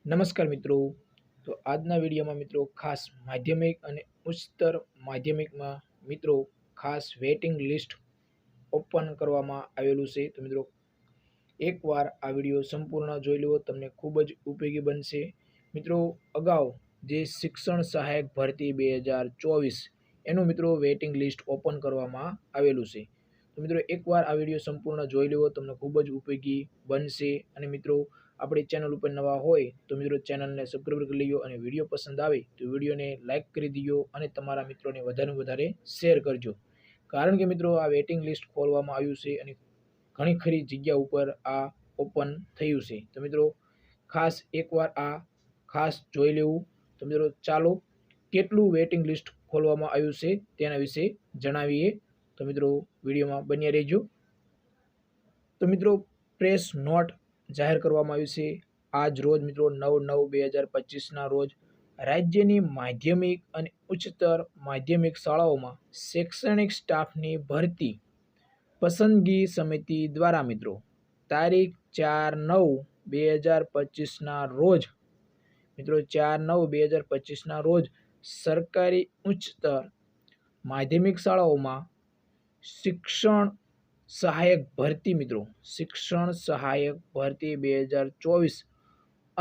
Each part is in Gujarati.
નમસ્કાર મિત્રો. તો આજના વિડીયોમાં મિત્રો ખાસ માધ્યમિક અને ઉચ્ચતર માધ્યમિકમાં મિત્રો ખાસ વેઇટિંગ લિસ્ટ ઓપન કરવામાં આવેલું છે. તો મિત્રો એકવાર આ વિડીયો સંપૂર્ણ જોઈ લો, તમને ખૂબ જ ઉપયોગી બનશે. મિત્રો અગાઉ જે શિક્ષણ સહાયક ભરતી 2024 એનું મિત્રો વેઇટિંગ લિસ્ટ ઓપન કરવામાં આવેલું છે. તો મિત્રો એકવાર આ વિડીયો સંપૂર્ણ જોઈ લેવો, તમને ખૂબ જ ઉપયોગી બનશે. અને મિત્રો આપણી ચેનલ ઉપર નવા હોય તો મિત્રો ચેનલને સબસ્ક્રાઈબ કરી લેજો, અને વિડીયો પસંદ આવે તો વિડીયોને લાઇક કરી દીજો અને તમારા મિત્રોને વધારે શેર કરજો. કારણ કે મિત્રો આ વેઇટિંગ લિસ્ટ ખોલવામાં આવ્યું છે અને ઘણી ખરી જગ્યા ઉપર આ ઓપન થયું છે. તો મિત્રો ખાસ એકવાર આ ખાસ જોઈ લેવું. તો મિત્રો ચાલો કેટલું વેઇટિંગ લિસ્ટ ખોલવામાં આવ્યું છે તેના વિશે જણાવીએ. તો મિત્રો વિડીયોમાં બન્યા રહેજો. તો મિત્રો પ્રેસ નોટ જાહેર કરવામાં આવ્યું છે આજ રોજ મિત્રો 9/9/2025 રોજ રાજ્યની માધ્યમિક અને ઉચ્ચતર માધ્યમિક શાળાઓમાં શૈક્ષણિક સ્ટાફની ભરતી પસંદગી સમિતિ દ્વારા મિત્રો તારીખ 4/9/2025 રોજ મિત્રો 4/9/2025 રોજ સરકારી ઉચ્ચતર માધ્યમિક શાળાઓમાં શિક્ષણ સહાયક ભરતી મિત્રો શિક્ષણ સહાયક ભરતી 2024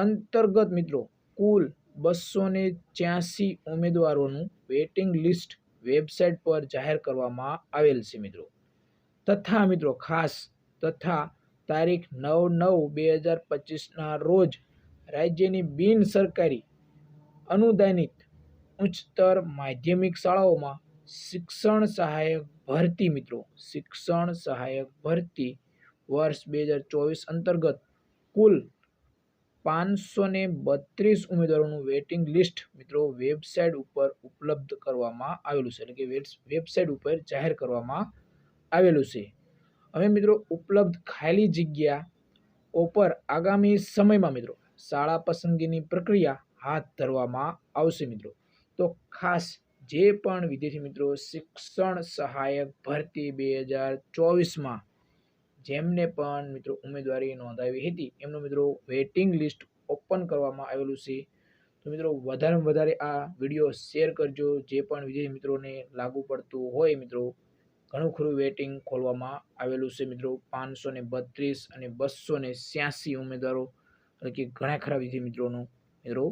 અંતર્ગત મિત્રો કુલ 286 ઉમેદવારોનું વેઇટિંગ લિસ્ટ વેબસાઇટ પર જાહેર કરવામાં આવેલ છે મિત્રો. તથા મિત્રો ખાસ તારીખ 9/9/2025 રોજ રાજ્યની બિન સરકારી અનુદાનિત ઉચ્ચતર માધ્યમિક શાળાઓમાં શિક્ષણ સહાયક ભરતી મિત્રો શિક્ષણ સહાયક ભરતી વર્ષ 2024 અંતર્ગત કુલ 532 ઉમેદવારોનું વેઇટિંગ લિસ્ટ મિત્રો વેબસાઇટ ઉપર ઉપલબ્ધ કરવામાં આવેલું છે, એટલે કે વેબસાઇટ ઉપર જાહેર કરવામાં આવેલું છે. હવે મિત્રો ઉપલબ્ધ ખાલી જગ્યાઓ પર આગામી સમયમાં મિત્રો શાળા પસંદગીની પ્રક્રિયા હાથ ધરવામાં આવશે મિત્રો. તો ખાસ જે પણ વિદ્યાર્થી મિત્રો શિક્ષણ સહાયક ભરતી 2024 જેમને પણ મિત્રો ઉમેદવારી નોંધાવી હતી એમનું મિત્રો વેઇટિંગ લિસ્ટ ઓપન કરવામાં આવેલું છે. તો મિત્રો વધારે આ વિડીયો શેર કરજો. જે પણ વિદ્યાર્થી મિત્રોને લાગુ પડતું હોય મિત્રો ઘણું ખરું વેઇટિંગ ખોલવામાં આવેલું છે મિત્રો 532 અને 286 ઉમેદવારો, એટલે કે ઘણા ખરા વિદ્યાર્થી મિત્રોનું મિત્રો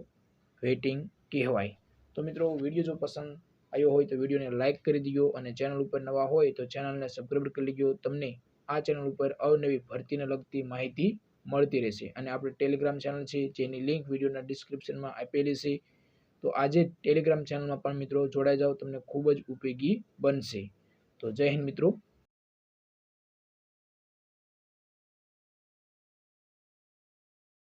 વેઇટિંગ કહેવાય. તો મિત્રો વિડીયો જો પસંદ આવ્યો હોય તો વિડીયોને લાઇક કરી દીજો, અને ચેનલ ઉપર નવા હોય તો ચેનલને સબસ્ક્રાઈબ કરી લેજો. તમને આ ચેનલ ઉપર અવનવી ભરતીને લગતી માહિતી મળતી રહેશે. અને આપણે ટેલિગ્રામ ચેનલ છે જેની લિંક વિડીયોના ડિસ્ક્રિપ્શનમાં આપેલી છે. તો આજે ટેલિગ્રામ ચેનલમાં પણ મિત્રો જોડાઈ જાઓ, તમને ખૂબ જ ઉપયોગી બનશે. તો જય હિન્દ મિત્રો.